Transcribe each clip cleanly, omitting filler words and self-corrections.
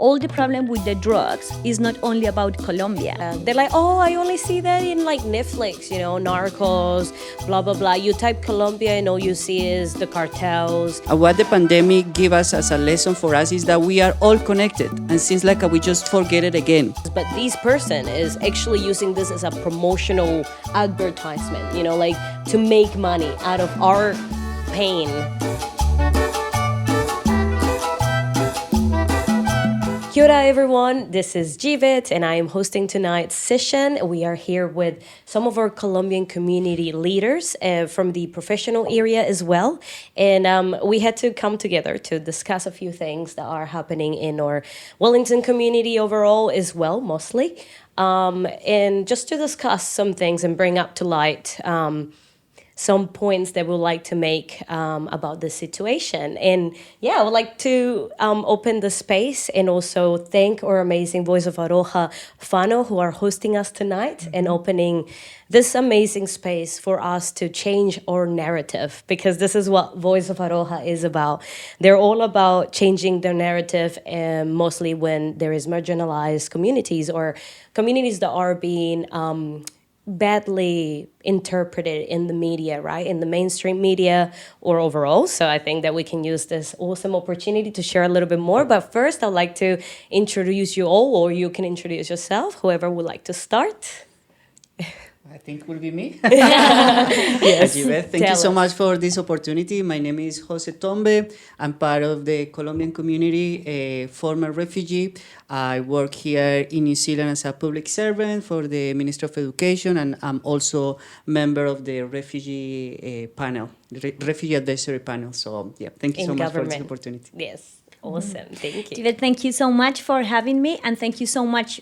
all the problem with the drugs is not only about Colombia. They're like, oh, I only see that in like Netflix, Narcos, blah, blah, blah. You type Colombia and all you see is the cartels. What the pandemic gave us as a lesson for us is that we are all connected, and seems like we just forget it again. But this person is actually using this as a promotional advertisement, like to make money out of our pain. Kia ora everyone, this is Jivet and I am hosting tonight's session. We are here with some of our Colombian community leaders from the professional area as well. And we had to come together to discuss a few things that are happening in our Wellington community overall as well, mostly. And just to discuss some things and bring up to light some points that we'd like to make about the situation. And I would like to open the space and also thank our amazing voiceofaroha whānau who are hosting us tonight and opening this amazing space for us to change our narrative, because this is what voiceofaroha is about. They're all about changing their narrative, and mostly when there is marginalized communities or communities that are being badly interpreted in the media, right? In the mainstream media or overall. So I think that we can use this awesome opportunity to share a little bit more. But first, I'd like to introduce you all, or you can introduce yourself, whoever would like to start. I think it will be me. Yes. Thank you so much for this opportunity. My name is Jose Tombe. I'm part of the Colombian community, a former refugee. I work here in New Zealand as a public servant for the Ministry of Education, and I'm also member of the refugee panel, refugee advisory panel. So thank you so much for this opportunity. Yes. Awesome. Thank you. David, thank you so much for having me, and thank you so much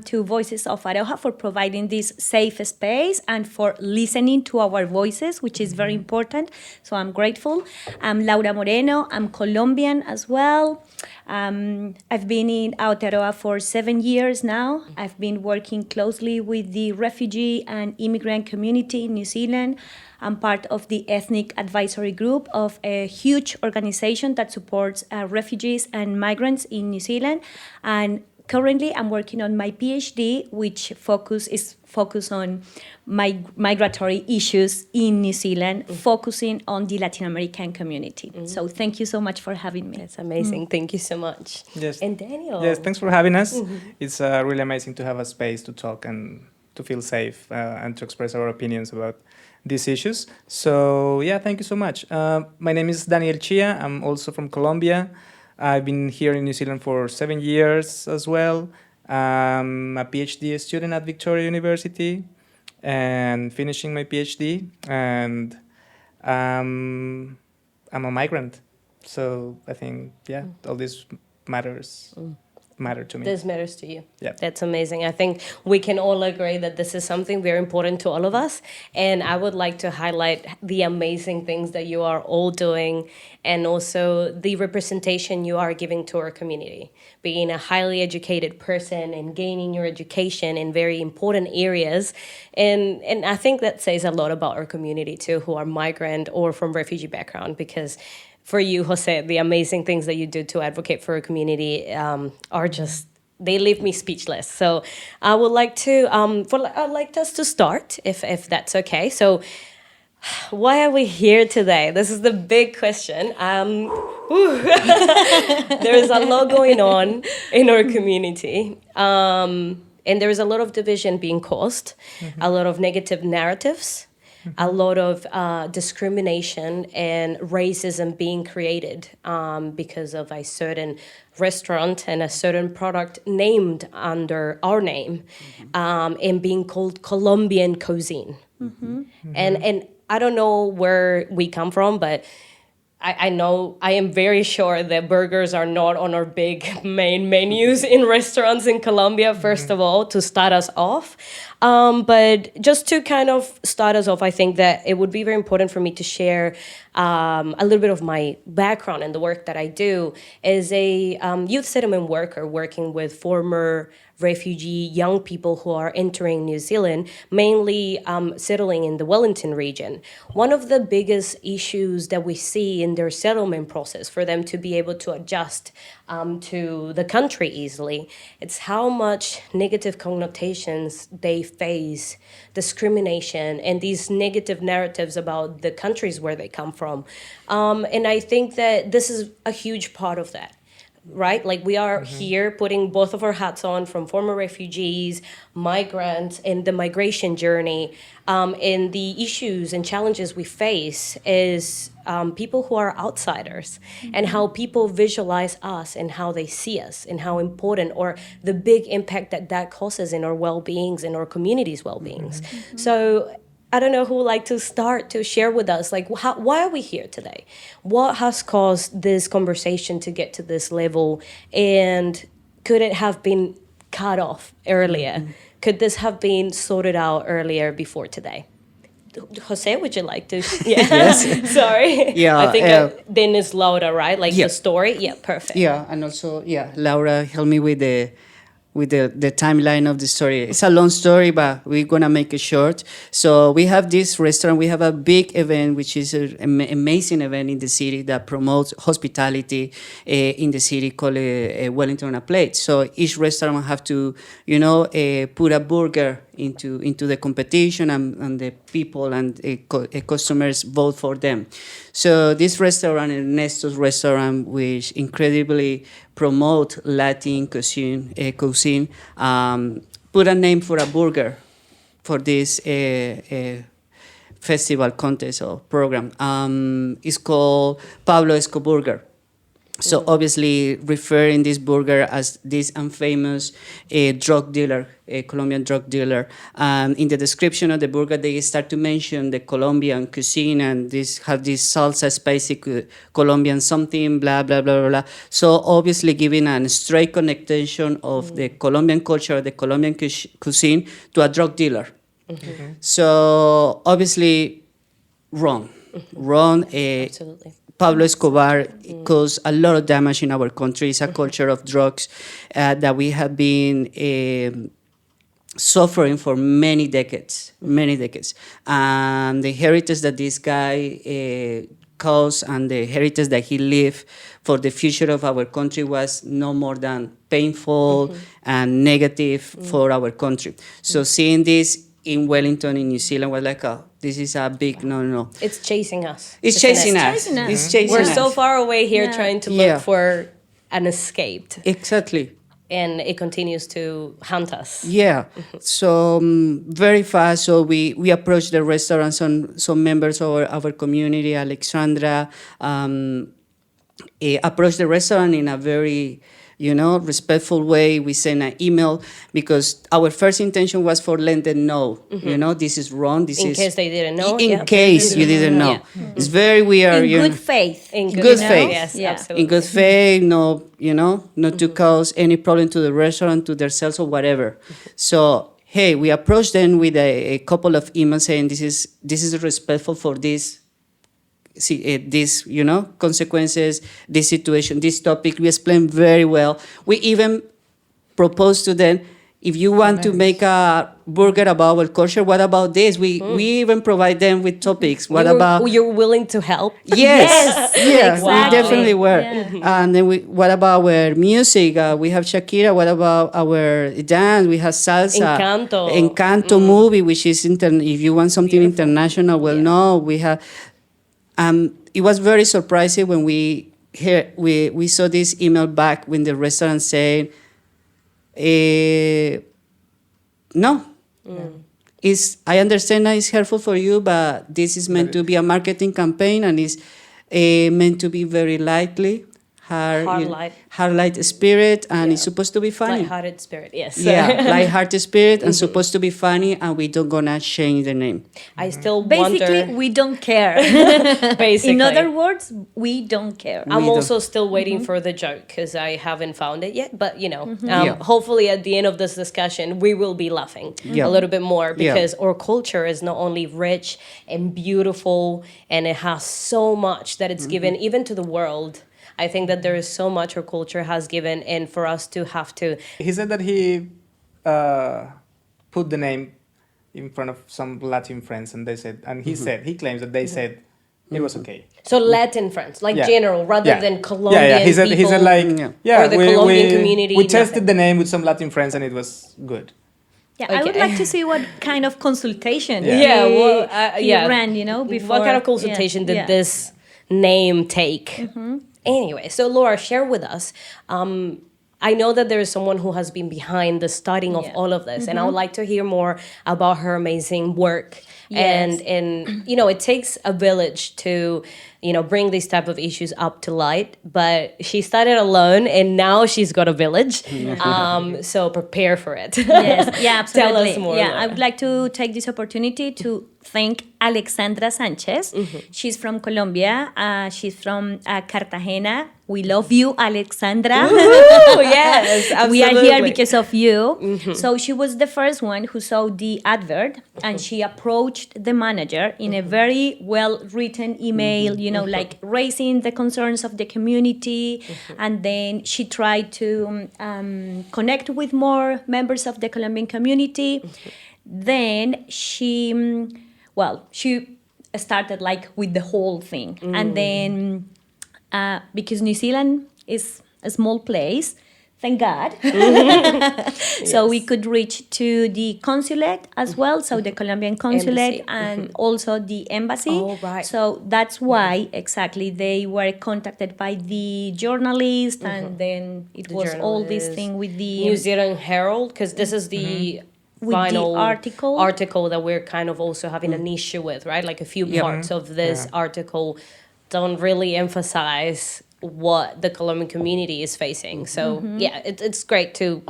to Voices of Aroha for providing this safe space and for listening to our voices, which is very important. So I'm grateful. I'm Laura Moreno. I'm Colombian as well. I've been in Aotearoa for 7 years now. I've been working closely with the refugee and immigrant community in New Zealand. I'm part of the Ethnic Advisory Group of a huge organization that supports refugees and migrants in New Zealand. And currently, I'm working on my PhD, which is focused on migratory issues in New Zealand, focusing on the Latin American community. So thank you so much for having me. That's amazing. Thank you so much. Yes. And Daniel. Yes, thanks for having us. It's really amazing to have a space to talk and to feel safe and to express our opinions about these issues. So thank you so much. My name is Daniel Chia. I'm also from Colombia. I've been here in New Zealand for 7 years as well. I'm a PhD student at Victoria University and finishing my PhD. And I'm a migrant. So I think, all this matter to me. This matters to you. Yeah. That's amazing. I think we can all agree that this is something very important to all of us. And I would like to highlight the amazing things that you are all doing, and also the representation you are giving to our community. Being a highly educated person and gaining your education in very important areas. And I think that says a lot about our community too, who are migrant or from refugee background, because for you, Jose, the amazing things that you do to advocate for a community are just, they leave me speechless. So I would like to, I'd like us to start, if that's okay. So why are we here today? This is the big question. There is a lot going on in our community. And there is a lot of division being caused, a lot of negative narratives, a lot of discrimination and racism being created because of a certain restaurant and a certain product named under our name and being called Colombian cuisine. And I don't know where we come from, but I know, I am very sure that burgers are not on our big main menus in restaurants in Colombia, first of all, to start us off. But just to kind of start us off, I think that it would be very important for me to share a little bit of my background and the work that I do as a youth settlement worker working with former refugee young people who are entering New Zealand, mainly settling in the Wellington region. One of the biggest issues that we see in their settlement process for them to be able to adjust to the country easily. It's how much negative connotations they face, discrimination, and these negative narratives about the countries where they come from. And I think that this is a huge part of that, right? Like we are here putting both of our hats on, from former refugees, migrants, and the migration journey. And the issues and challenges we face is people who are outsiders, and how people visualize us and how they see us and how important, or the big impact that that causes in our well-beings and our community's well-beings. So I don't know who would like to start to share with us, like, why are we here today? What has caused this conversation to get to this level? And could it have been cut off earlier? Could this have been sorted out earlier before today? Jose, would you like to? Yeah. Yes. Sorry. Yeah, I think then it's Laura, right? Like yeah. the story. Yeah, perfect. Yeah, and also, Laura helped me with the timeline of the story. It's a long story, but we're gonna make it short. So we have this restaurant. We have a big event, which is an amazing event in the city that promotes hospitality in the city, called Wellington on a Plate. So each restaurant have to, put a burger into the competition, and the people and customers vote for them. So this restaurant, Ernesto's restaurant, which incredibly promote Latin cuisine, put a name for a burger for this festival contest or program. It's called Pablo Escoburger. So obviously referring this burger as this infamous drug dealer, a Colombian drug dealer. In the description of the burger, they start to mention the Colombian cuisine, and this have this salsa, spicy Colombian something, blah, blah, blah, blah, blah. So obviously giving a straight connection of the Colombian culture, the Colombian cuisine, to a drug dealer. So obviously wrong. Absolutely. Pablo Escobar caused a lot of damage in our country. It's a culture of drugs that we have been suffering for many decades. And the heritage that this guy caused, and the heritage that he left for the future of our country, was no more than painful and negative for our country. So seeing this in Wellington, in New Zealand, was like, oh, this is a big no. It's chasing us. It's isn't it? chasing us. chasing us. It's chasing We're us. so far away here trying to look Yeah. for an escape, Exactly. and it continues to hunt us. Yeah. So very fast. So we approached the restaurant. Some members of our community, Alexandra, approached the restaurant in a very respectful way. We sent an email because our first intention was for let them know, this is wrong. This In is case they didn't know. In case you didn't know, it's very weird. In good faith. In Good faith. Yes, Yeah. absolutely. In good faith, no, not to cause any problem to the restaurant, to themselves, or whatever. So, hey, we approached them with a couple of emails saying this is respectful for this. This, consequences, this situation, this topic. We explained very well. We even proposed to them, if you want to make a burger about our culture, what about this? We even provide them with topics. What about... You're willing to help? Yes, yeah, exactly. we definitely were. Yeah. And then what about our music? We have Shakira. What about our dance? We have salsa. Encanto. Movie, which is if you want something international, no, we have... it was very surprising when we saw this email back when the restaurant saying, no. I understand that it's helpful for you, but this is meant to be a marketing campaign, and it's meant to be very lightly, hard light spirit, and it's supposed to be funny. Light-hearted spirit, yes. Yeah, light-hearted spirit, and supposed to be funny, and we don't gonna change the name. I still Basically, wonder. we don't care. Basically. In other words, we don't care. I'm We don't. also still waiting for the joke because I haven't found it yet. But, Yeah. hopefully at the end of this discussion, we will be laughing Yeah. a little bit more, Yeah. because our culture is not only rich and beautiful, and it has so much that it's given even to the world. I think that there is so much our culture has given, and for us to have to... He said that he put the name in front of some Latin friends, and they said, and he claims that they said it was okay. So Latin friends, like Yeah. general, rather than Colombian Yeah, he said people, like or the Colombian community, We tested nothing. the name with some Latin friends and it was good. Yeah, I would Okay. like to see what kind of consultation Yeah. Yeah, he, well, he ran, before. What kind of consultation did this name take? Anyway, so Laura, share with us. I know that there is someone who has been behind the starting of Yeah. all of this, and I would like to hear more about her amazing work. Yes. And it takes a village to bring these type of issues up to light, but she started alone and now she's got a village. So prepare for it. Yes, yeah, absolutely. Tell us more, Yeah, Laura. I would like to take this opportunity to thank Alexandra Sanchez. She's from Colombia. She's from Cartagena. We love you, Alexandra. Oh, yes, absolutely. We are here because of you. So she was the first one who saw the advert and she approached the manager in a very well written email, like raising the concerns of the community. And then she tried to connect with more members of the Colombian community. Then she started like with the whole thing. And then because New Zealand is a small place, thank God. So we could reach to the consulate as well, so the Colombian consulate Embassy. and also the embassy. Oh, right. So that's why exactly they were contacted by the journalist, and then it was all this journalist, thing with the New Zealand Herald, because this is the With the final article. that we're kind of also having an issue with, right? Like a few parts of this article don't really emphasize what the Colombian community is facing. So it's great to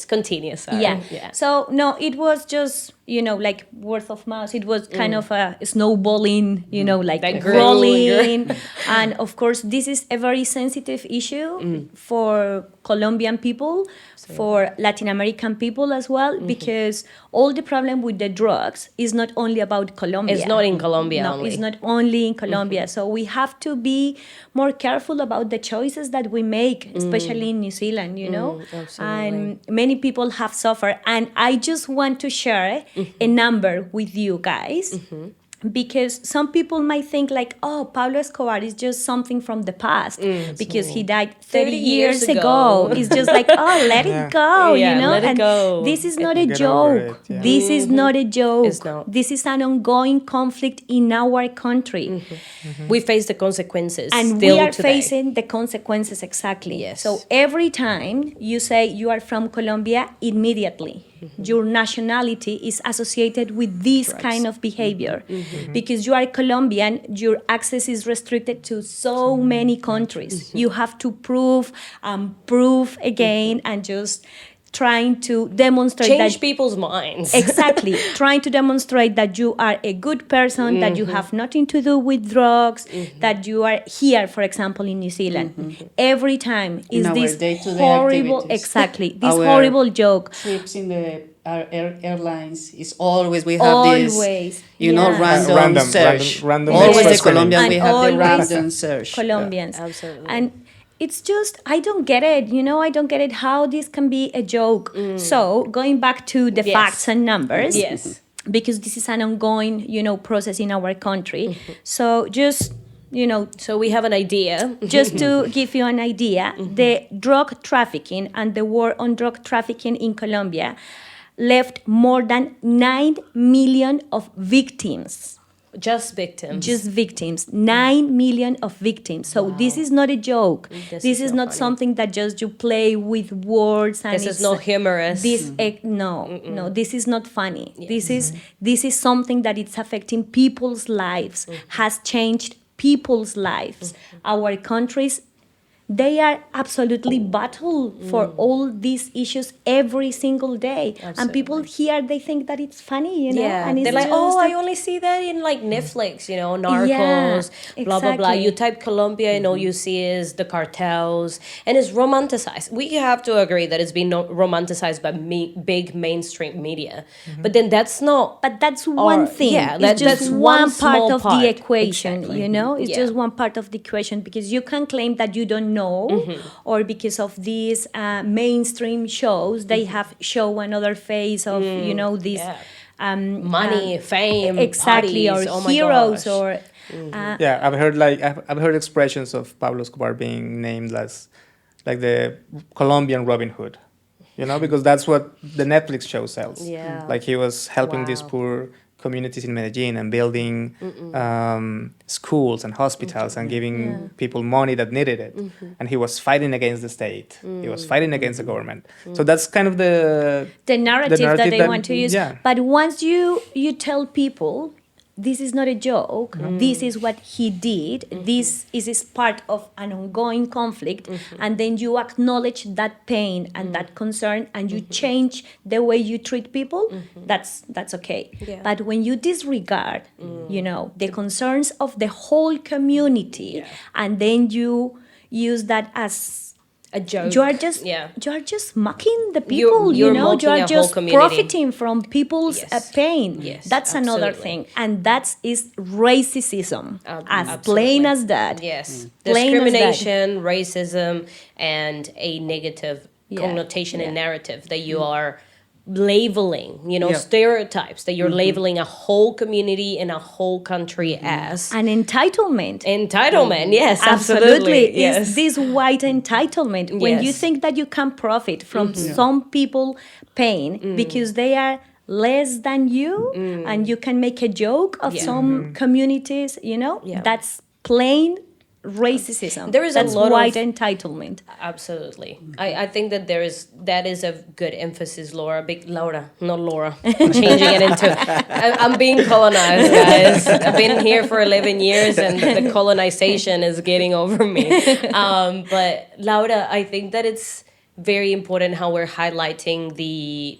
continue. Sorry. Yeah. So no, it was just like word of mouth. It was kind of a snowballing, like That grew rolling. And of course, this is a very sensitive issue for Colombian people, for Latin American people as well, because all the problem with the drugs is not only about Colombia. It's not in Colombia No, only. it's not only in Colombia. So we have to be more careful about the choices that we make, especially in New Zealand, Absolutely. And many people have suffered. And I just want to share a number with you guys. Because some people might think like, oh, Pablo Escobar is just something from the past because he died 30 years ago. It's just like, oh, let it go, let it and go. this is not a Get over joke. it, yeah. This is not a joke. It's not. This is an ongoing conflict in our country. We face the consequences And still we are today. facing the consequences exactly. Yes. So every time you say you are from Colombia, immediately your nationality is associated with this kind of behavior. Because you are Colombian, your access is restricted to so many countries. You have to prove and prove again and just trying to demonstrate Change that people's minds. exactly trying to demonstrate that you are a good person, that you have nothing to do with drugs, that you are here, for example, in New Zealand. Every time is our this day-to-day horrible activities. exactly this Our horrible joke. Trips in the airlines is always we have this, Always, random, Random search. random Always names the for Colombian, screening. we And have the always random search. Colombians. Absolutely. And it's just, I don't get it, I don't get it how this can be a joke. So going back to the Yes. facts and numbers. Yes. Because this is an ongoing, process in our country. So just, So we have an idea. just to give you an idea, the drug trafficking and the war on drug trafficking in Colombia left more than 9 million of victims. Just victims. Just victims, 9 million of victims. So this is not a joke. This This is is not not funny. something that just you play with words. And This is it's- not humorous. This no, this is not funny. This is something that it's affecting people's lives, has changed people's lives. Our countries, they are absolutely battle for all these issues every single day. And people here, they think that it's funny, Yeah, and it's they're like, just oh, I a- only see that in like Netflix, Narcos, blah, blah, blah. exactly. You type Colombia and all you see is the cartels, and it's romanticized. We have to agree that it's been romanticized by big mainstream media. But then that's not... But that's one thing. yeah, It's that's just one one part small of part. the equation, Exactly. It's Yeah. just one part of the equation, because you can claim that you don't know, or because of these mainstream shows, they have show another face of, these Yeah. Money, fame, exactly, parties. or Oh my heroes, gosh. or Yeah, I've heard expressions of Pablo Escobar being named as like the Colombian Robin Hood, because that's what the Netflix show sells. Yeah. Like he was helping these Wow. poor communities in Medellin and building schools and hospitals and giving people money that needed it. And he was fighting against the state. He was fighting against the government. So that's kind of The narrative that they want to use. Yeah. But once you tell people, this is not a joke, this is what he did, this is part of an ongoing conflict, and then you acknowledge that pain and that concern, and you change the way you treat people, that's okay. Yeah. But when you disregard, the concerns of the whole community, and then you use that as A joke. you are just mocking the people, You're you mocking a are whole just community. profiting from people's Yes. pain. Yes, That's another absolutely. thing, and that is racism, as Absolutely. plain as that. Yes. Plain as that. Discrimination, racism, and a negative connotation and narrative that you are labeling, stereotypes that you're labeling a whole community and a whole country as. An entitlement. Entitlement, yes, Absolutely, absolutely. Yes. is this white entitlement when you Yes. think that you can profit from some people' pain because they are less than you, and you can make a joke of some communities, Yeah. that's plain racism. There is a that's lot of- white entitlement. Absolutely. I think that that is a good emphasis, Laura. Not Laura. Changing it into, I'm being colonized, guys. I've been here for 11 years and the colonization is getting over me. But Laura, I think that it's very important how we're highlighting the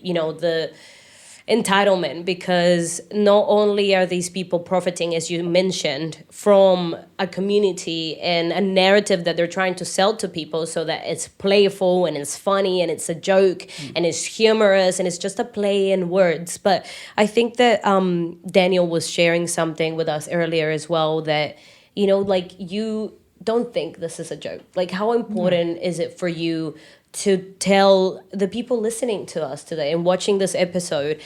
entitlement, because not only are these people profiting, as you mentioned, from a community and a narrative that they're trying to sell to people so that it's playful and it's funny and it's a joke and it's humorous and it's just a play in words. But I think that Daniel was sharing something with us earlier as well, that, you don't think this is a joke. Like, how important is it for you to tell the people listening to us today and watching this episode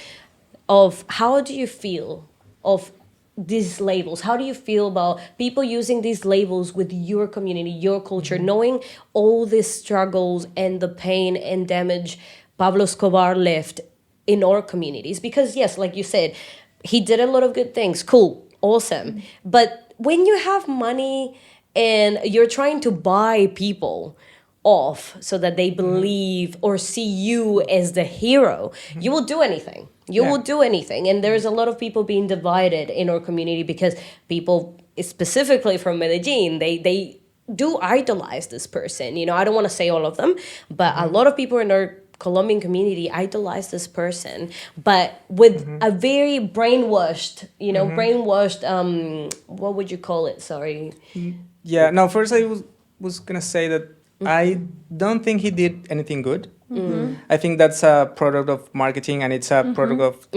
of how do you feel of these labels? How do you feel about people using these labels with your community, your culture, knowing all these struggles and the pain and damage Pablo Escobar left in our communities? Because yes, like you said, he did a lot of good things. Cool, awesome. But when you have money and you're trying to buy people off so that they believe or see you as the hero, you will do anything. You will do anything. And there's a lot of people being divided in our community because people, specifically from Medellin, they do idolize this person. I don't want to say all of them, but a lot of people in our Colombian community idolize this person, but with a very brainwashed, what would you call it? Sorry. Yeah, no, first I was going to say that I don't think he did anything good. I think that's a product of marketing, and it's a product of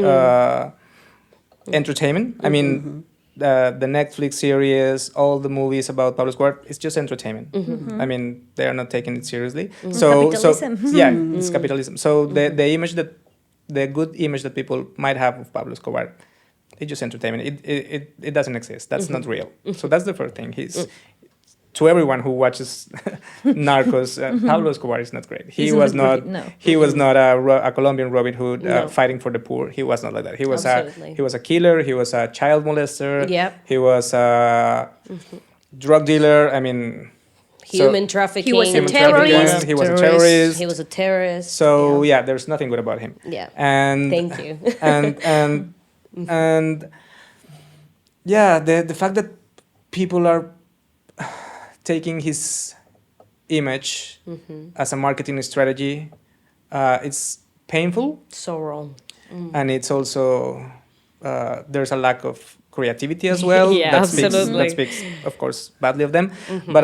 entertainment. I mean, the Netflix series, all the movies about Pablo Escobar, it's just entertainment. I mean, they are not taking it seriously. Capitalism. Yeah, it's capitalism. So the good image that people might have of Pablo Escobar, it's just entertainment. It doesn't exist. That's not real. So that's the first thing. To everyone who watches Narcos, Pablo Escobar is not great. He was not. He was not a Colombian Robin Hood fighting for the poor. He was not like that. He was a killer. He was a child molester. Yep. He was a drug dealer. I mean, human trafficking. He was a human trafficking. terrorist. He was a terrorist. He was a terrorist. So yeah, there's nothing good about him. Yeah. And Thank you. and yeah, the fact that people are taking his image as a marketing strategy, it's painful. So wrong. And it's also there's a lack of creativity as well. Yeah, absolutely. That speaks, of course, badly of them. But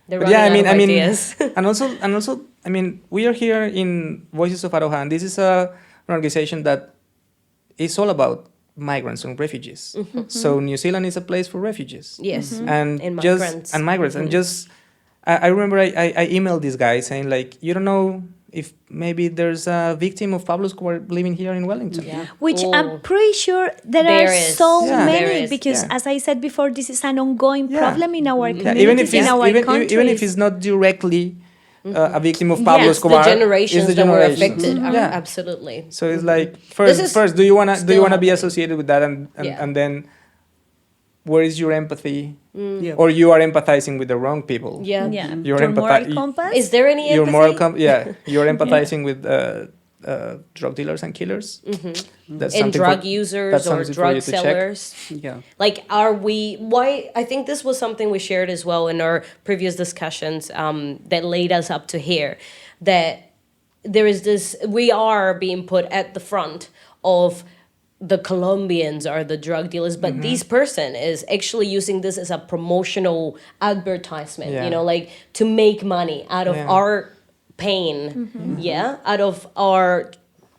They're but yeah, running out of ideas. and also, I mean, we are here in Voices of Aroha, and this is an organization that is all about migrants and refugees. So New Zealand is a place for refugees. Yes. And migrants. And just I remember I emailed this guy saying, like, you don't know if maybe there's a victim of Pablo Escobar living here in Wellington. Yeah. Which Oh. I'm pretty sure there There are is. so Yeah. many, There is, because yeah. as I said before, this is an ongoing Yeah. problem in our Yeah, communities, even if in it's our even, countries. even if it's not directly a victim of Pablo Yes, Escobar, the generations it's the that were generations. affected. Yeah. Absolutely. So it's like This is first, do you wanna still be happening. associated with that, and Yeah. and then where is your empathy, Yeah. or you are empathizing with the wrong people? Yeah. Yeah, Your your moral empathy- compass. Is there any Your empathy? moral you're empathizing with drug dealers and killers. That's And something drug for, users that's or something for drug you to check. sellers? Yeah. Like, are we, why, I think this was something we shared as well in our previous discussions that laid us up to here, that there is this, we are being put at the front of the Colombians are the drug dealers, but this person is actually using this as a promotional advertisement, Yeah. you know, like to make money out of Yeah. our pain, out of our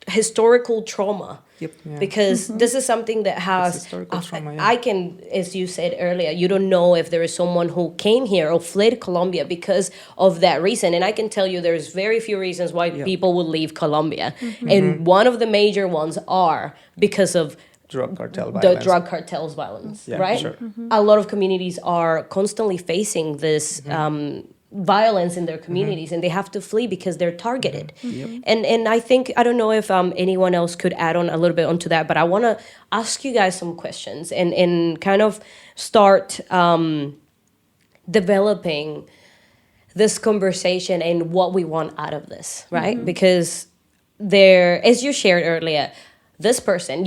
historical trauma. Yep. Yeah. Because this is something that has, historical trauma, yeah. I can, as you said earlier, you don't know if there is someone who came here or fled Colombia because of that reason. And I can tell you there's very few reasons why people would leave Colombia. And one of the major ones are because of Drug cartel the violence. drug cartels violence, Yeah, right? sure. A lot of communities are constantly facing this violence in their communities, and they have to flee because they're targeted. And I think, I don't know if anyone else could add on a little bit onto that, but I want to ask you guys some questions and kind of start developing this conversation and what we want out of this, right? Because there, as you shared earlier, this person,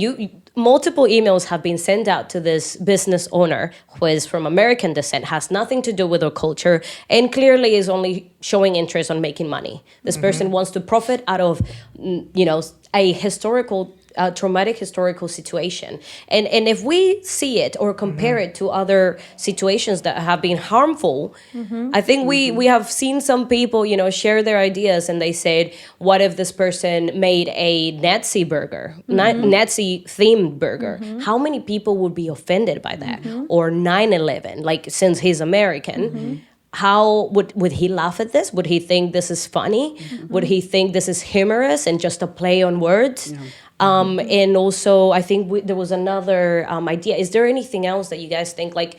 multiple emails have been sent out to this business owner who is from American descent, has nothing to do with our culture, and clearly is only showing interest on making money. This person wants to profit out of, a historical, traumatic historical situation. And if we see it or compare it to other situations that have been harmful, I think we have seen some people, share their ideas, and they said, what if this person made a Nazi burger, Nazi themed burger? How many people would be offended by that? Or 9/11, like, since he's American, how would he laugh at this? Would he think this is funny? Would he think this is humorous and just a play on words? And also, I think there was another idea. Is there anything else that you guys think, like,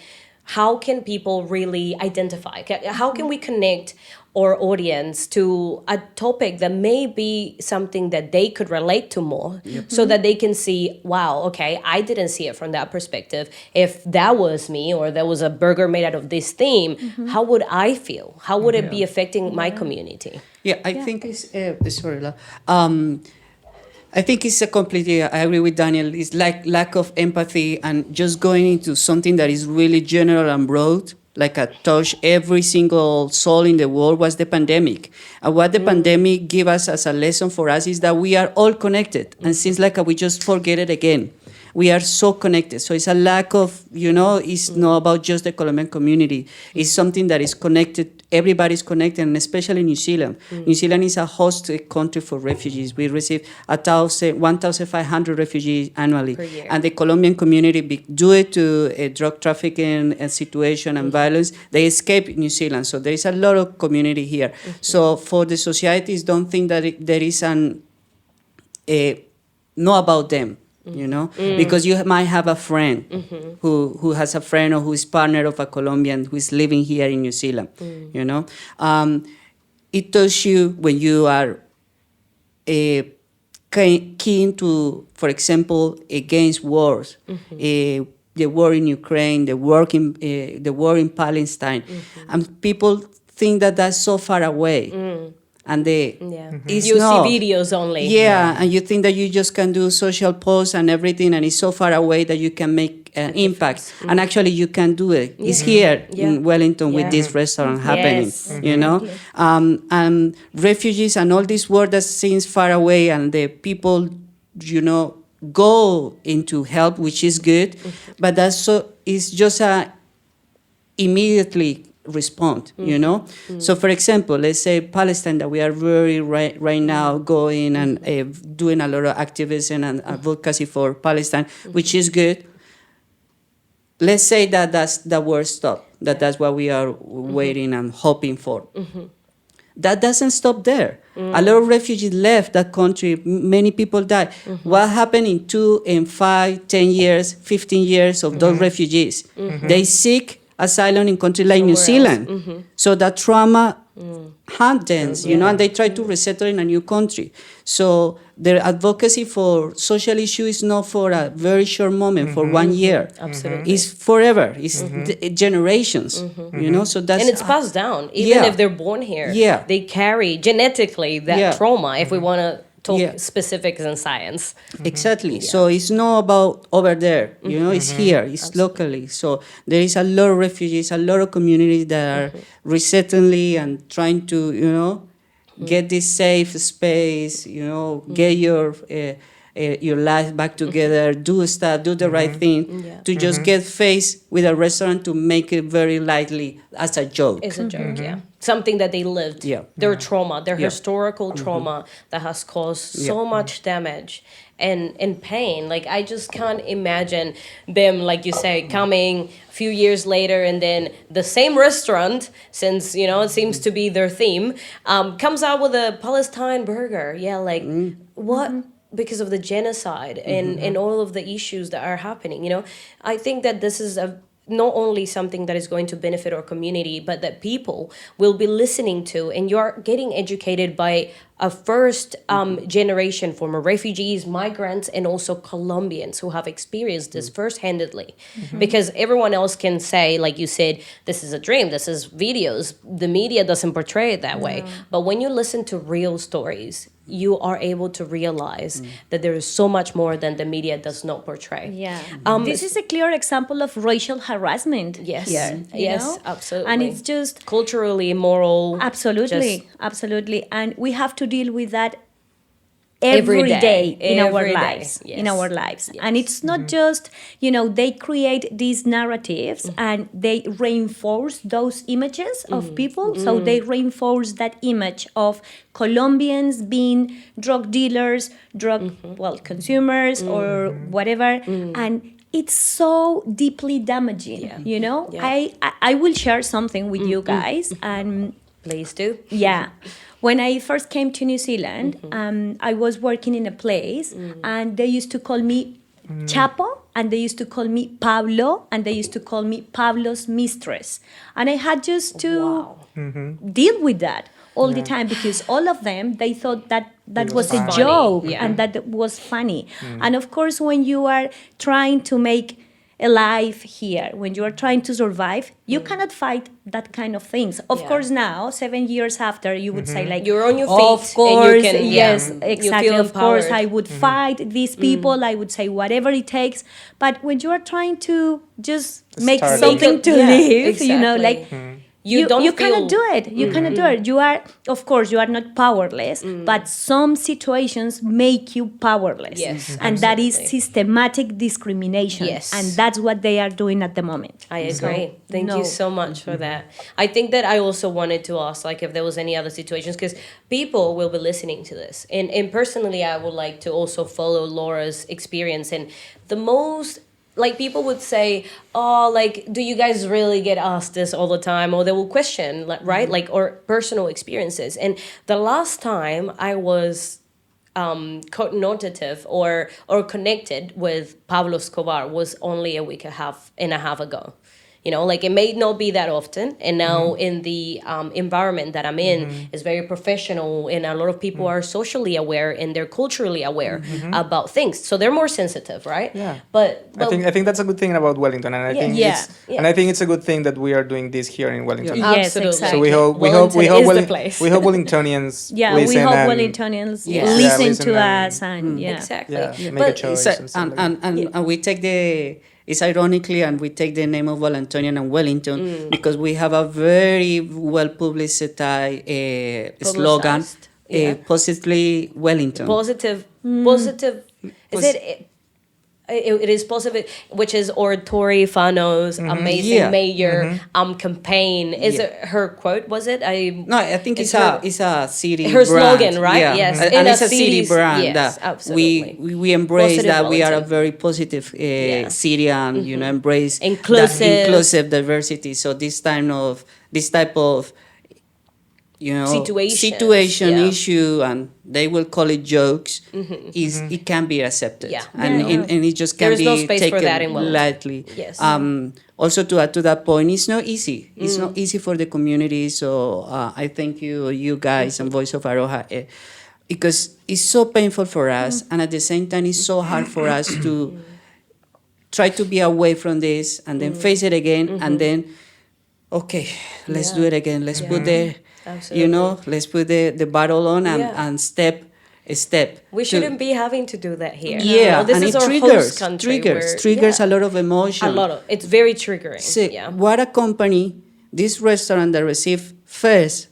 how can people really identify? How can we connect our audience to a topic that may be something that they could relate to more, so that they can see, wow, okay, I didn't see it from that perspective. If that was me, or there was a burger made out of this theme, how would I feel? How would it be affecting my community? Yeah, I think it's sorry, I think it's a completely. I agree with Daniel. It's like lack of empathy and just going into something that is really general and broad, like a touch every single soul in the world, was the pandemic. And what the pandemic gave us as a lesson for us is that we are all connected, and seems like we just forget it again. We are so connected. So it's a lack of, it's not about just the Colombian community. It's something that is connected. Everybody's connected, and especially New Zealand. New Zealand is a host country for refugees. We receive 1,500 refugees annually. Per year. And the Colombian community, due to drug trafficking and situation and violence, they escape New Zealand. So there is a lot of community here. So for the societies, don't think that there is know about them. Because you might have a friend who has a friend or who is partner of a Colombian who is living here in New Zealand. It tells you when you are keen to, for example, against wars, the war in Ukraine, the war in Palestine, and people think that that's so far away. And it's You not. see videos only. Yeah, and you think that you just can do social posts and everything, and it's so far away that you can make an impact. And actually, you can do it. It's here in Wellington with this restaurant happening. Yes. And refugees and all this world that seems far away, and the people, go into help, which is good, but it's just a immediately respond, So, for example, let's say Palestine, that we are very right now going and doing a lot of activism and advocacy for Palestine, which is good. Let's say that that's the war stop, that's what we are waiting and hoping for. that doesn't stop there. A lot of refugees left that country. Many people died. What happened in 2 and 5, 10 years, 15 years of those refugees? They seek asylum in countries like New Zealand. So that trauma happens, and they try to resettle in a new country. So their advocacy for social issues is not for a very short moment, for 1 year. Absolutely. It's forever. It's generations. So that's And it's passed down. Even if they're born here, Yeah. they carry genetically that Yeah. trauma, if we want to talk Yeah. specifics in science. Exactly. So it's not about over there, it's here, it's locally. So there is a lot of refugees, a lot of communities that are resettling and trying to, get this safe space, get your life back together, do stuff, do the right thing, to just get faced with a restaurant to make it very lightly as a joke. It's a joke, yeah. Something that they lived. Yeah. Their trauma, their Yeah. historical trauma that has caused so much damage and pain. Like, I just can't imagine them, like you say, coming a few years later and then the same restaurant, since, it seems to be their theme, comes out with a Palestine burger. Yeah, like, what? Because of the genocide and all of the issues that are happening, I think that this is not only something that is going to benefit our community, but that people will be listening to, and you're getting educated by a first generation former refugees, migrants, and also Colombians who have experienced this first-handedly. Because everyone else can say, like you said, this is a dream, this is videos. The media doesn't portray it that way. But when you listen to real stories, you are able to realize that there is so much more than the media does not portray. Yeah. This is a clear example of racial harassment. Yes. Here, Yes, absolutely. And it's just culturally immoral. absolutely. And we have to deal with that every Every day, day. in our Every day. lives. In Yes. our lives. Yes. And it's not just, they create these narratives and they reinforce those images of people. So they reinforce that image of Colombians being drug dealers, consumers or whatever. And it's so deeply damaging, Yeah. I will share something with you guys. And Please do. yeah. When I first came to New Zealand, I was working in a place and they used to call me Chapo, and they used to call me Pablo, and they used to call me Pablo's mistress. And I had just to deal with that all the time because all of them, they thought that was a funny. joke Yeah. and that was funny. And of course, when you are trying to make a life here, when you are trying to survive, you cannot fight that kind of things. Of Yeah. course, now 7 years after, you would say like, You're on your of feet course, and you can, yes, you exactly. feel Of course, empowered. I would fight these people. I would say whatever it takes. But when you are trying to just make start something to Yeah, live, like. exactly. You don't you feel- cannot do it. You cannot do it. You are, of course, you are not powerless, but some situations make you powerless. Yes, and that is absolutely. systematic discrimination. Yes. And that's what they are doing at the moment. I agree. Thank no. you so much for that. I think that I also wanted to ask, like, if there was any other situations, because people will be listening to this. And personally, I would like to also follow Laura's experience. And the most, like, people would say, oh, like, do you guys really get asked this all the time? Or they will question, like, right? Like, or personal experiences. And the last time I was connotative or connected with Pablo Escobar was only a week and a half ago. Like, it may not be that often. And now in the environment that I'm in is very professional, and a lot of people are socially aware and they're culturally aware about things. So they're more sensitive, right? Yeah. But I think that's a good thing about Wellington, and I think Yeah. I think it's a good thing that we are doing this here in Wellington. Yeah. Yes, absolutely. exactly. So we hope Wellington is the place. we hope Wellingtonians Yeah, listen we hope and, Wellingtonians Yes. listen Yeah, listen to and- us and Exactly. make a But choice. So, and stuff like that. and we take it's ironically, and we take the name of Wellingtonian and Wellington because we have a very well publicized slogan, Publicized, yeah. positively Wellington. positive. Is it is positive, which is Oratory Fano's amazing Yeah. mayor campaign. Is Yeah. it her quote? Was it? No, I think it's a city her brand. slogan, right? Yeah. Yes. And In it's a a city city's- brand yes, that absolutely. we embrace Positive that we are a Wellington. very positive city and embrace Inclusive. that inclusive diversity. So this type of Situations, yeah. issue, and they will call it jokes, it can be accepted. Yeah. And it just can There's be no space for taken that in Wellington. lightly. Yes. Also, to add to that point, it's not easy. It's not easy for the community. So I thank you guys and Voice of Aroha, because it's so painful for us, and at the same time, it's so hard for us to try to be away from this and then face it again, and then, okay, let's do it again. Let's put let's put the battle on and step. We shouldn't be having to do that here. Yeah, this and is it our host country. Triggers a lot of emotion. It's very triggering. See, what a company, this restaurant that received first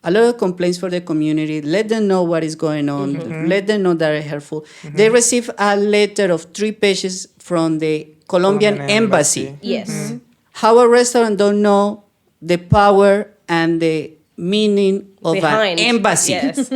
a lot of complaints for the community, let them know what is going on, let them know that are helpful. They receive a letter of 3 pages from the Colombian embassy. Yes. How a restaurant don't know the power and the meaning of Behind. an embassy. Yes.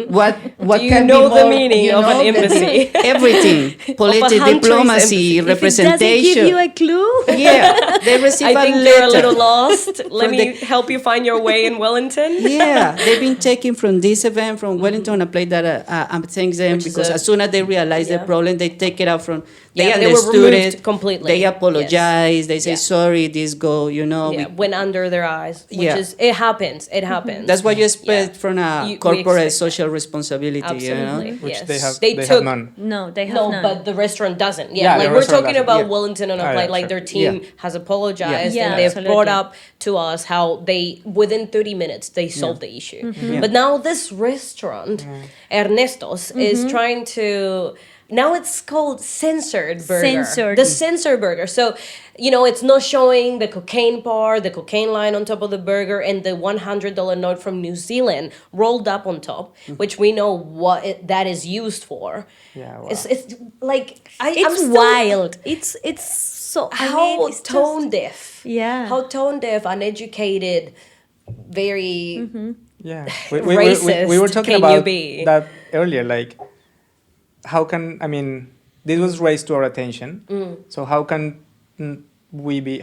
What Do you can know be the more, meaning of an embassy? Everything. Political country's diplomacy, embassy. If it doesn't representation. give you a clue. Yeah, they receive I a think letter. they're a little lost. Let From me help you find your way in Wellington. Yeah, they've been taken from this event from Wellington, a place that thanks them, Which is because as soon as they realize the problem, they take it out from. They Yeah, they were understood removed it completely. They apologize. They say Yeah. sorry. This go. Yeah, went under their eyes. Which Yeah. is it happens. It happens. That's what you expect from a We corporate expect social responsibility. Absolutely. Which yes. they have none. No, they have No, none. but the restaurant doesn't. Yeah, Yeah, the like we're restaurant talking doesn't, about yeah. Wellington on a Oh, plate. yeah, Like sure. their team Yeah. has apologized Yeah, and they've absolutely. brought up to us how they within 30 minutes they solved the issue. But now this restaurant, Ernesto's, is trying to. Now it's called censored burger. Censored. The censored burger. So, it's not showing the cocaine bar, the cocaine line on top of the burger, and the $100 note from New Zealand rolled up on top, which we know what that is used for. Yeah, wow. It's like I'm It's still- wild. It's so How it's tone deaf. Yeah. How tone deaf, uneducated, very. Yeah, Racist we were talking can you about be? that earlier. Like, this was raised to our attention. So how can we be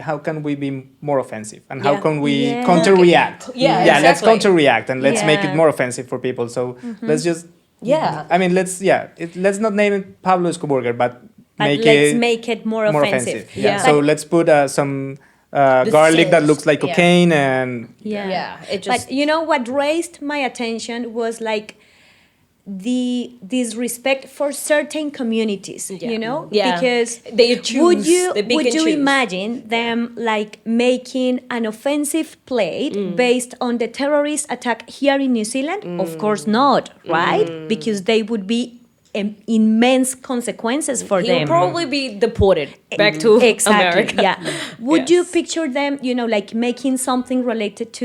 more offensive, and how Yeah. can we Yeah. counter-react? Yeah, let's exactly. counter-react and let's make Yeah. it more offensive for people. So let's just Yeah. let's not name it Pablo Escoburger, but But let's make it more offensive. Yeah. Yeah. So let's put some garlic that zest, looks like yeah. cocaine and Yeah. It just. But you know what raised my attention was like the disrespect for certain communities, Yeah. because They choose, would you they pick and choose. imagine them like making an offensive plate based on the terrorist attack here in New Zealand? Of course not, right? Because they would be immense consequences for He'll them. probably be deported back to Exactly. America. Yeah. Would you Yes. picture them, like making something related to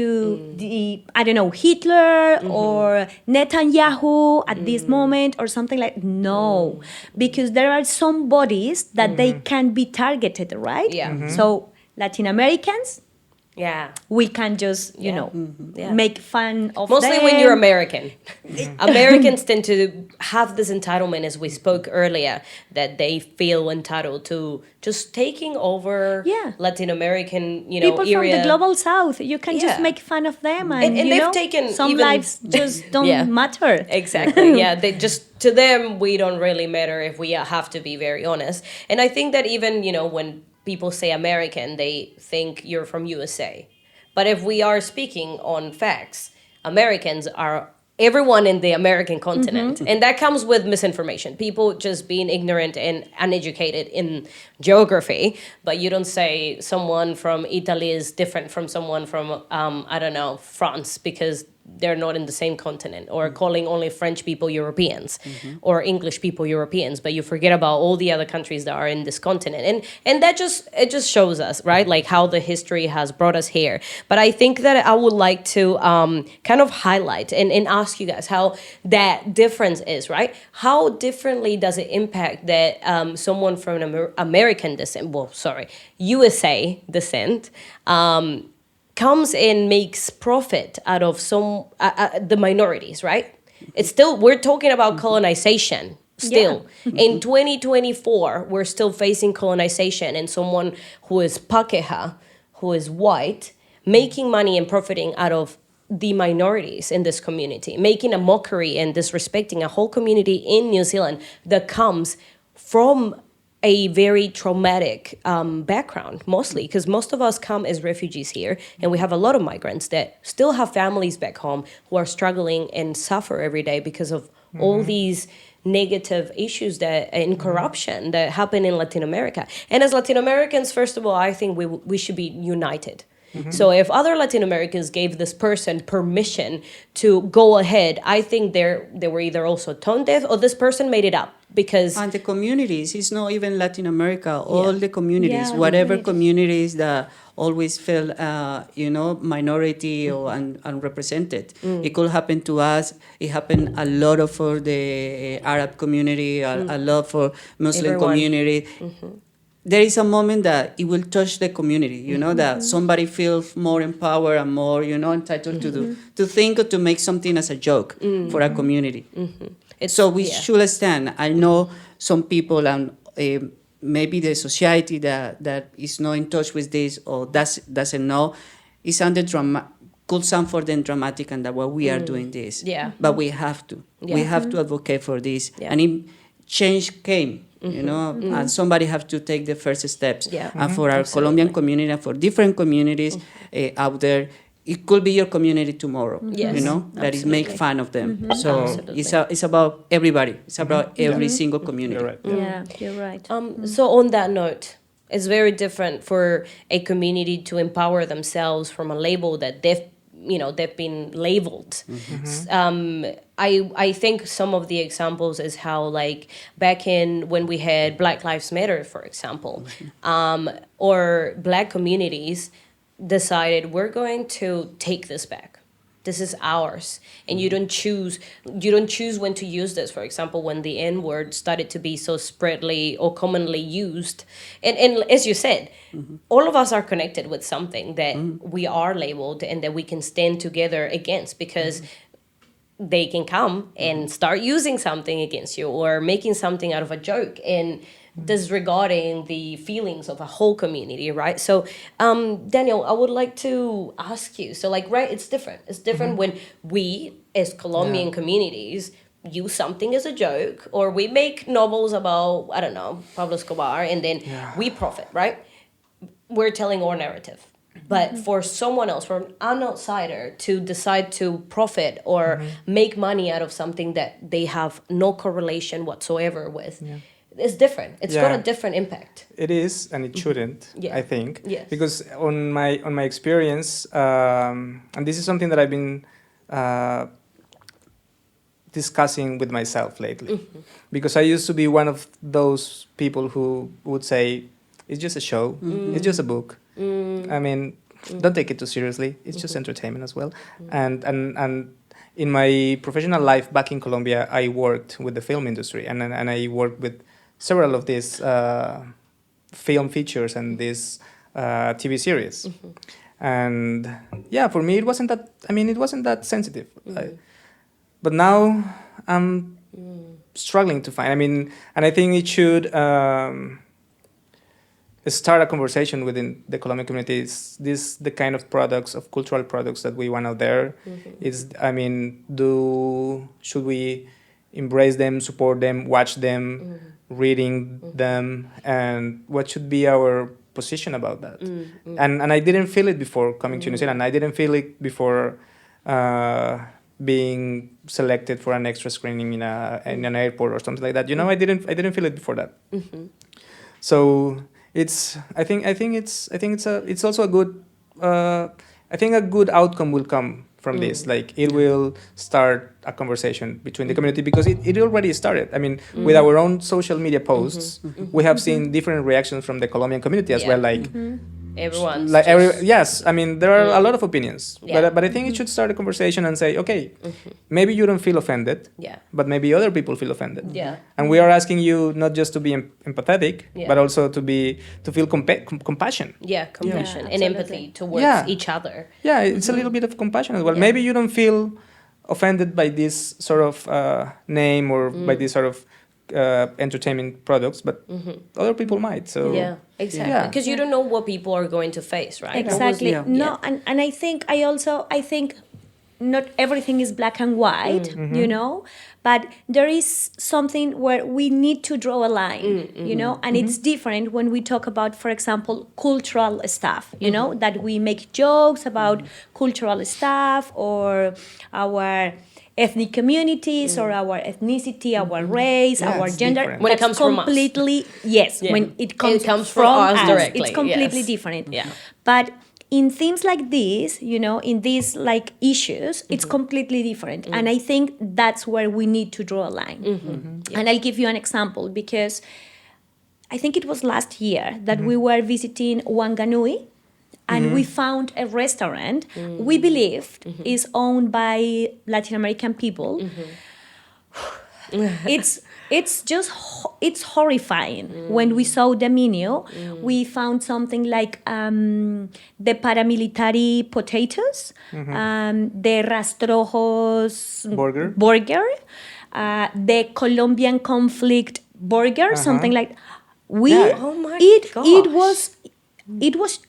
Hitler or Netanyahu at this moment or something like? No, because there are some bodies that they can be targeted, right? Yeah. So Latin Americans, Yeah. we can just Yeah. make fun of Mostly them. when you're American. Americans tend to have this entitlement, as we spoke earlier, that they feel entitled to just taking over Yeah. Latin American, People area. from the global south, you can just Yeah. make fun of them, and, And they've taken some even- lives just don't Yeah. matter. Exactly. Yeah. They just, to them, we don't really matter, if we have to be very honest. And I think that even, when people say American, they think you're from USA. But if we are speaking on facts, Americans are everyone in the American continent. And that comes with misinformation. People just being ignorant and uneducated in geography. But you don't say someone from Italy is different from someone from, France, because they're not in the same continent, or calling only French people Europeans or English people Europeans, but you forget about all the other countries that are in this continent. And that just shows us, right, like how the history has brought us here. But I think that I would like to kind of highlight and ask you guys how that difference is, right? How differently does it impact that someone from American descent, USA descent, comes and makes profit out of some the minorities, right? It's still, we're talking about colonization still. In 2024, we're still facing colonization, and someone who is Pakeha, who is white, making money and profiting out of the minorities in this community, making a mockery and disrespecting a whole community in New Zealand that comes from a very traumatic background, mostly because most of us come as refugees here, and we have a lot of migrants that still have families back home who are struggling and suffer every day because of all these negative issues that and corruption that happen in Latin America. And as Latin Americans, first of all, I think we should be united. So if other Latin Americans gave this person permission to go ahead, I think they were either also tone deaf or this person made it up because And the communities, it's not even Latin America, all the communities, Yeah, whatever communities. communities that always feel, minority or unrepresented. It could happen to us. It happened a lot for the Arab community, a lot for Muslim Everyone. community. There is a moment that it will touch the community, that somebody feels more empowered and more, entitled to think or to make something as a joke for a community. So we should stand. I know some people and maybe the society that is not in touch with this or doesn't know is under drama. Could sound for them dramatic and that why we are doing this. Yeah. But we have to. Yeah. We have to advocate for this. Yeah. And change came. And somebody have to take the first steps. Yeah. And for our Colombian community and for different communities out there, it could be your community tomorrow. Yes. That is make fun of them. So Absolutely. it's about everybody. It's about every single community. You're right. Yeah, you're right. So on that note, it's very different for a community to empower themselves from a label that they've been labeled. I think some of the examples is how like back in when we had Black Lives Matter, for example, or Black communities decided we're going to take this back. This is ours, and you don't choose when to use this. For example, when the N-word started to be so spreadly or commonly used, and as you said, all of us are connected with something that we are labeled and that we can stand together against because they can come and start using something against you or making something out of a joke and disregarding the feelings of a whole community, right? So, Daniel, I would like to ask you, so like, right, it's different. It's different when we, as Colombian communities, use something as a joke or we make novels about, I don't know, Pablo Escobar, and then we profit, right? We're telling our narrative. But for someone else, for an outsider to decide to profit or make money out of something that they have no correlation whatsoever with, it's different. It's got a different impact. It is, and it shouldn't. Yeah. I think, Yes. because on my experience, and this is something that I've been discussing with myself lately, because I used to be one of those people who would say, "It's just a show. It's just a book. I mean, don't take it too seriously. It's just entertainment as well." And in my professional life back in Colombia, I worked with the film industry, and I worked with several of these film features and these TV series. And yeah, for me, it wasn't that. I mean, it wasn't that sensitive. But now I'm struggling to find. I mean, and I think it should start a conversation within the Colombian community. Is this the kind of products, of cultural products that we want out there? Should we embrace them, support them, watch them, reading them, and what should be our position about that? And I didn't feel it before coming to New Zealand. I didn't feel it before being selected for an extra screening in an airport or something like that. I didn't feel it before that. So I think it's also a good. I think a good outcome will come from this. Like it will start a conversation between the community, because it already started. I mean, with our own social media posts, we have seen different reactions from the Colombian community as well. Like Everyone's like just- yes, I mean there are a lot of opinions, Yeah. but I think it should start a conversation and say, okay, maybe you don't feel offended, Yeah. but maybe other people feel offended. Yeah. And we are asking you not just to be empathetic, Yeah. but also to feel compassion. Yeah, compassion and absolutely. empathy towards Yeah. each other. Yeah, it's a little bit of compassion as well. Yeah. Maybe you don't feel offended by this sort of name or by this sort of entertainment products, but other people might. So Yeah, exactly. Yeah. Because you don't know what people are going to face, right? Exactly. Yeah. No, and I think not everything is black and white, you know, but there is something where we need to draw a line, you know, and it's different when we talk about, for example, cultural stuff, you know, that we make jokes about cultural stuff or our ethnic communities or our ethnicity, our race, Yeah, our it's gender. different. When it That's comes from us. completely, yes, Yeah. when it comes, from from us us, directly, it's completely yes. different. Yeah. But in things like this, you know, in these like issues, it's completely different. And I think that's where we need to draw a line. And I'll give you an example because I think it was last year that we were visiting Wanganui and we found a restaurant we believed is owned by Latin American people. It's horrifying. When we saw the menu, we found something like the paramilitary potatoes, the rastrojos burger, the Colombian conflict burger, something like. Yeah. Oh my It gosh. was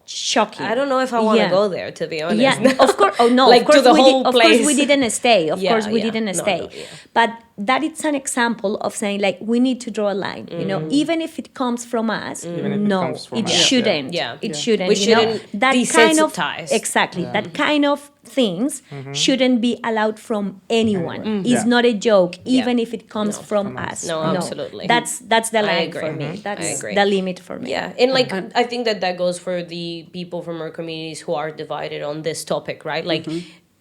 shocking. I don't know if I want to Yeah. go there, to be honest. Yeah, of course. Oh no, Like, of course to the we whole Of course we place. didn't stay. Of Yeah, course we yeah. didn't No, stay. no, yeah. But that it's an example of saying like we need to draw a line. You know, even if it comes from us, Even if it no, comes from it us, yeah. shouldn't. Yeah. It Yeah. shouldn't. We you know? shouldn't That kind of desensitize. exactly that kind of things shouldn't be allowed from anyone. It's Yeah. not a joke, Yeah. even if it comes No. from us. No, absolutely. That's the I line agree. for me. I That's agree. the limit for me. Yeah, and like I think that goes for the people from our communities who are divided on this topic, right? Like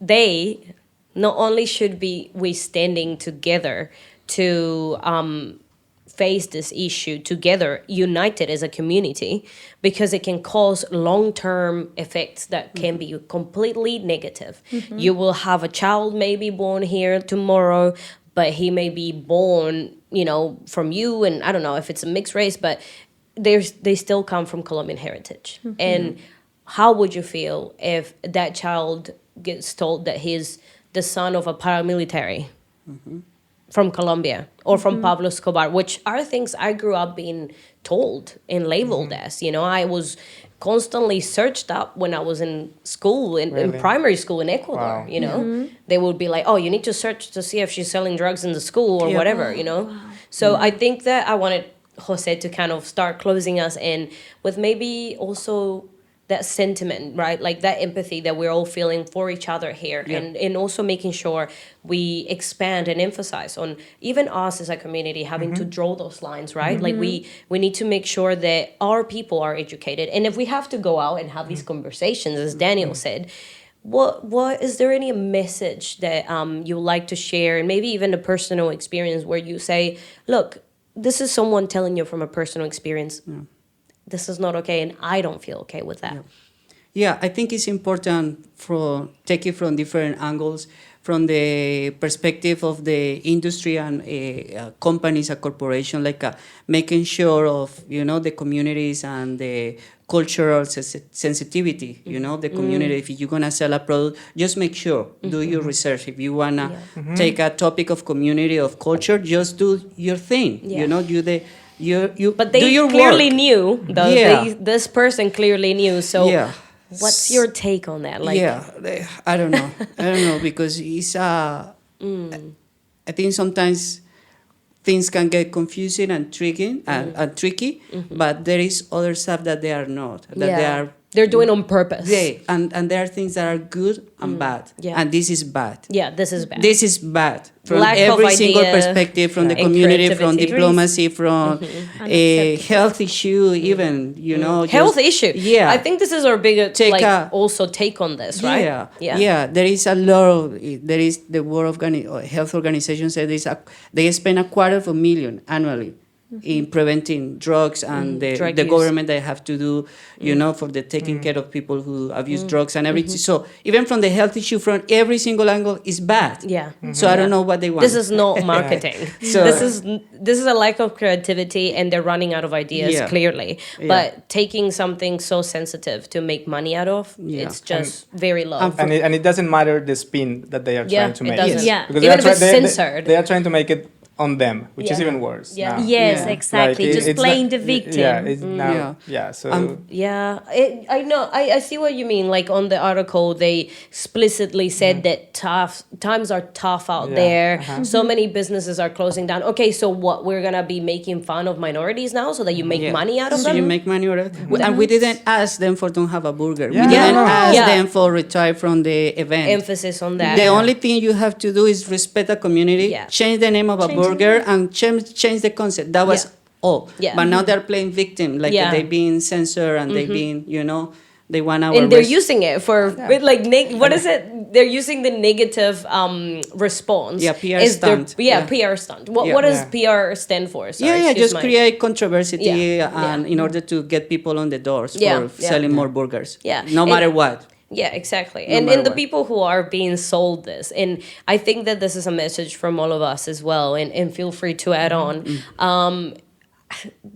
they not only should be we standing together to face this issue together, united as a community, because it can cause long-term effects that can be completely negative. You will have a child maybe born here tomorrow, but he may be born, you know, from you, and I don't know if it's a mixed race, but they still come from Colombian heritage. And how would you feel if that child gets told that he's the son of a paramilitary from Colombia or from Pablo Escobar, which are things I grew up being told and labeled as. You know, I was constantly searched up when I was in school, in Really? primary school in Ecuador, Wow. you know. They would be like, oh, you need to search to see if she's selling drugs in the school or whatever, you know. So I think that I wanted Jose to kind of start closing us in with maybe also that sentiment, right? Like that empathy that we're all feeling for each other here, and also making sure we expand and emphasize on even us as a community having to draw those lines, right? Like we need to make sure that our people are educated, and if we have to go out and have these conversations, as Daniel said, what is there any message that you like to share, and maybe even a personal experience where you say, look, this is someone telling you from a personal experience, this is not okay, and I don't feel okay with that. Yeah, I think it's important for take it from different angles, from the perspective of the industry and companies, a corporation, like making sure of the communities and the cultural sensitivity, the community. If you're gonna sell a product, just make sure do your research. If you wanna take a topic of community of culture, just do your thing. But they do your clearly work. knew, though. Yeah. This person clearly knew. So, Yeah. what's your take on that? Like, I don't know because it's I think sometimes things can get confusing and tricky, but there is other stuff that they are not, that they are. They're doing on purpose. And there are things that are good and bad, Yeah. and this is bad. Yeah, this is bad. This is bad from Lack of every single idea perspective, from the and community, from creativity. diplomacy, from a health issue, even Health issue. Yeah, I think this is our biggest also take on this, right? Yeah. There is a lot of there is the World Health Organization said they spend $250,000 annually in preventing drugs and the use. government they have to do, for the taking care of people who abuse drugs and everything. So even from the health issue, from every single angle is bad. Yeah. So I don't know what they want. This is not marketing. So- this is a lack of creativity, and they're running out of ideas clearly. But taking something so sensitive to make money out of, it's just very low. And it doesn't matter the spin that they are trying to it make. doesn't. Yeah. Because Even if it's censored. they are trying to make it on them, which is Yeah. even worse. Yeah. now. Yes, Yeah. exactly. Like, Just it's playing not- the victim. Yeah, it's now. Yeah. Yeah, so Yeah, I know. I see what you mean. Like on the article, they explicitly said that times are tough out Yeah, there. uh-huh. So many businesses are closing down. Okay, so what? We're gonna be making fun of minorities now so that you make Yeah. money out of So them? you make money out of it. And we didn't ask them for don't have a burger. Yeah. We didn't Yeah. ask Yeah. them for retire from the event. Emphasis on that. The only thing you have to do is respect the community, Yeah. change the name of a burger, and change the concept. That was Yeah. all. Yeah. But now they're playing victim, like Yeah. they being censored and they being, they want our And they're using it for with like what is it? They're using the negative response. Yeah, PR is their- stunt. Yeah, Yeah. PR stunt. What Yeah. what does Yeah. PR stand for? Sorry, yeah, excuse just my- create controversy Yeah. and in order to get people on the doors Yeah. for Yeah. selling more burgers. Yeah. No And- matter what. Yeah, exactly. No And matter the what. people who are being sold this, and I think that this is a message from all of us as well, and feel free to add on.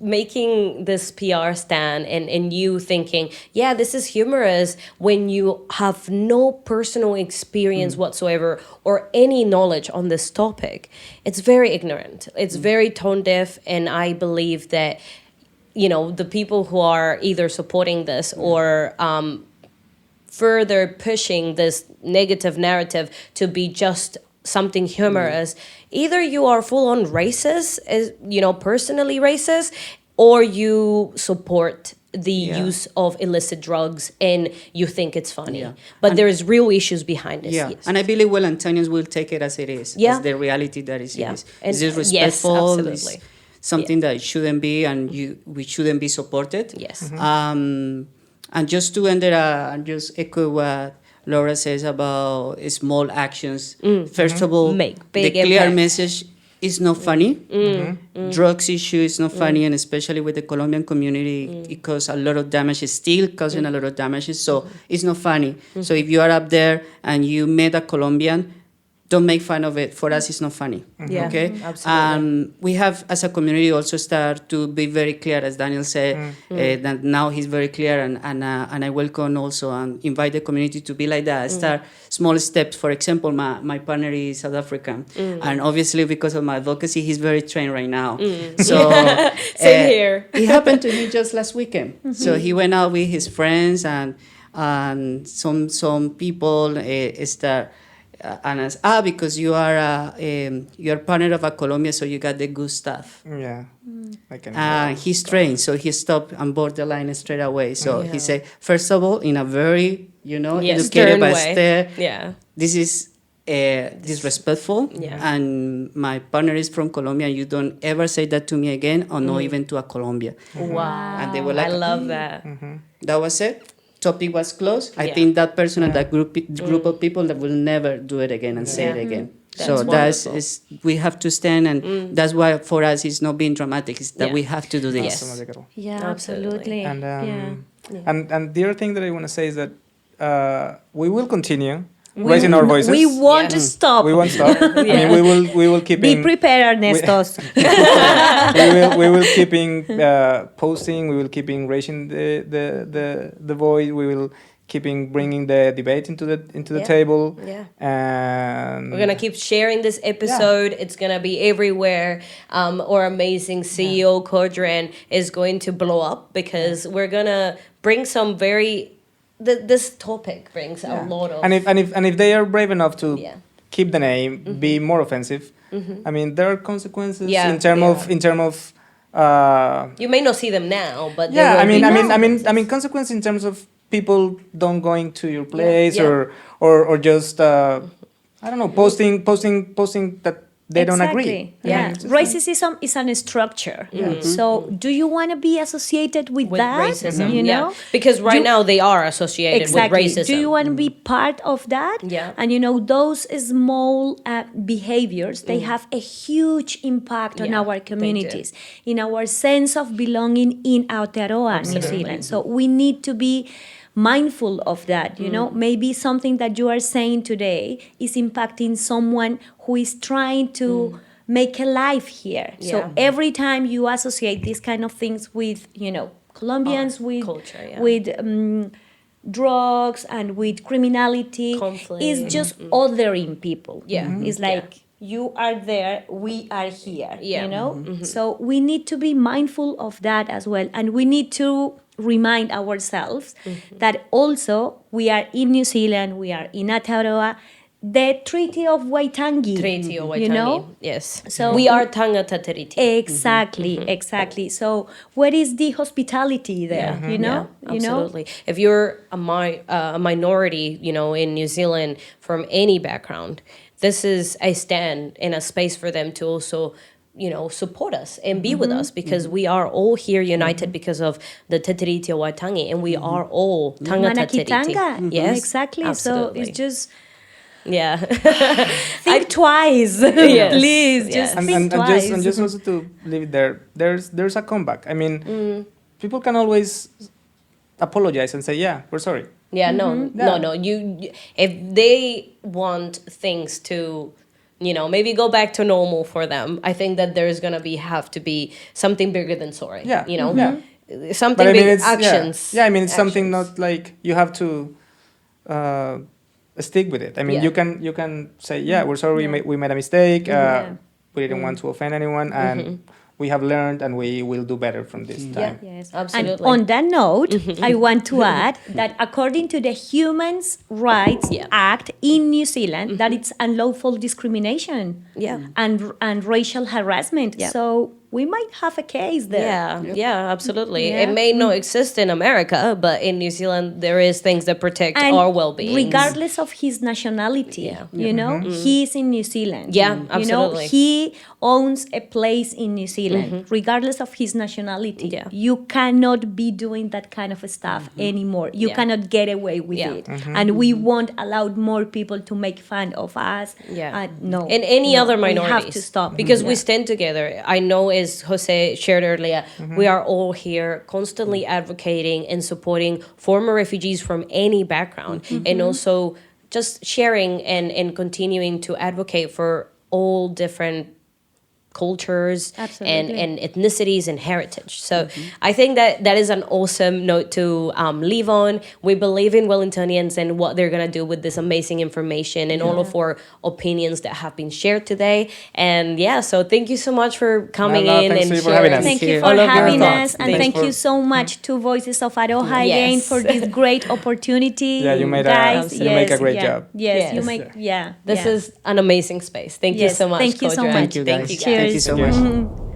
Making this PR stand and you thinking, yeah, this is humorous when you have no personal experience whatsoever or any knowledge on this topic. It's very ignorant. It's very tone deaf, and I believe that the people who are either supporting this or further pushing this negative narrative to be just something humorous, either you are full on racist, personally racist, or you support the Yeah. use of illicit drugs and you think it's funny. Yeah. But there is real issues behind this. Yeah, Yes. and I believe Wellingtonians will take it as it is, Yeah. as the reality that is. Yeah. It is. And- It's yes, disrespectful. absolutely. It's something that it shouldn't be, and we shouldn't be supported. Yes. And just to end it, and just echo what Laura says about small actions. First of all, Make the big clear impact. message is not funny. Drugs issue is not funny, and especially with the Colombian community, it causes a lot of damage. It's still causing a lot of damages, so it's not funny. So if you are up there and you met a Colombian, don't make fun of it. For us, it's not funny. Yeah, Okay. absolutely. We have, as a community, also start to be very clear, as Daniel said. That now he's very clear, and I welcome also and invite the community to be like that. Start small steps. For example, my partner is South African, and obviously because of my advocacy, he's very trained right now. So Same here. It happened to him just last weekend. So he went out with his friends, and some people start. And as because you are you're partner of a Colombia, so you got the good stuff. yeah, I can. He's trained, so he stopped and borderline straight away. So Yeah. he said, first of all, in a very educated stern but way. stern, Yeah. this is disrespectful. Yeah. And my partner is from Colombia, and you don't ever say that to me again, or not even to a Colombia. Wow. And they were like, I love that. That was it. Topic was closed. I Yeah. think that person and that group of people that will never do it again and say Yeah. it again. That's So wonderful. we have to stand, and that's why for us it's not being dramatic. It's that Yeah. we have to do this. Yes. Yeah, Absolutely. absolutely. And yeah. and the other thing that I want to say is that we will continue raising our voices. We won't Yeah. stop. We won't stop. I mean, we will keep Be in, prepared, Ernestos. we will keep in posting. We will keep in raising the voice. We will keep in bringing the debate into the Yeah. table. Yeah. And We're gonna keep sharing this episode. It's gonna be everywhere. Our amazing CEO Kodran is going to blow up because we're gonna bring some very. This topic brings a lot of. and if they are brave enough to Yeah. keep the name, be more offensive. I mean, there are consequences Yeah, in term of yeah. in term of. You may not see them now, but Yeah, there I will mean, be I mean, I mean, consequences. I mean, consequence in terms of people don't going to your place yeah. or just I don't know, posting that they don't agree. Exactly. I Yeah. mean, it's just like- Racism is a structure. So do you want to be associated with, with that? racism, You know? because right You- now they are associated Exactly. with racism. Do you want to be part of that? Yeah. And those small behaviors, they have a huge impact on Yeah, our they do. communities, in our sense of belonging in Aotearoa, New Zealand. So we need to be mindful of that. Maybe something that you are saying today is impacting someone who is trying to make a life here. Yeah. So every time you associate these kind of things with, Colombians, with culture, yeah. with drugs and with criminality, Conflict. is just othering people. Yeah. It's like you are there, we are here, Yeah. you know? So we need to be mindful of that as well. And we need to remind ourselves that also we are in New Zealand, we are in Aotearoa, the Treaty of Waitangi. Treaty of Waitangi. You know? Yes. So we are tangata te riti. Exactly, exactly. So where is the hospitality there? You know, Yeah, absolutely. If you're a minority, you know, in New Zealand from any background, this is a stand and a space for them to also, you know, support us and be with us, because we are all here united because of the Te Tiriti o Waitangi, and we are all tangata te riti. Manakitanga. Yes, Exactly. absolutely. So it's just Yeah. think twice, Yes, please. yes. Just and, think and, and twice. just and just also to leave it there, there's a comeback. I mean, people can always apologize and say, yeah, we're sorry. Yeah, no. Yeah. You, if they want things to, you know, maybe go back to normal for them, I think that there's gonna have to be something bigger than sorry. Yeah, you know, something But I mean, big, it's actions. Yeah, I mean, it's something actions. not like you have to stick with it. I mean, Yeah. you can say, yeah, we're sorry, Yeah. we made a mistake. Yeah. We didn't want to offend anyone, and we have learned, and we will do better from this time. Yes, Absolutely. And on that note, I want to add that according to the Human Rights Yeah. Act in New Zealand, that it's unlawful discrimination Yeah. and racial harassment. Yeah. So we might have a case there. Yeah, absolutely. Yeah. It may not exist in America, but in New Zealand, there is things that protect And our well-being. regardless of his nationality, Yeah. you know, he's in New Zealand. Yeah, You know, absolutely. he owns a place in New Zealand, regardless of his nationality. Yeah. You cannot be doing that kind of stuff anymore. You Yeah. cannot get away with Yeah. it. And we won't allow more people to make fun of us. Yeah. No. And any no, other minorities. We have to stop. Because we Yeah. stand together. I know, as Jose shared earlier, we are all here constantly advocating and supporting former refugees from any background, and also just sharing and continuing to advocate for all different cultures Absolutely. and ethnicities and heritage. So I think that is an awesome note to leave on. We believe in Wellingtonians and what they're going to do with this amazing information and all of our opinions that have been shared today. And yeah, so thank you so much for coming No, in thanks and to you for having sharing. us. Thank you Here. for All of your having thoughts. us, and Thanks thank for- you so much to Voices of Aroha again Yes. for this great opportunity. Yeah, you made guys. you make a great yeah. job. Yes, you Yes. make This yeah. is an amazing space. Thank you Yes, so much, thank you so Kodra. much. Thank you, Thank guys. you, guys. Thank you so Cheers. much. Mhm.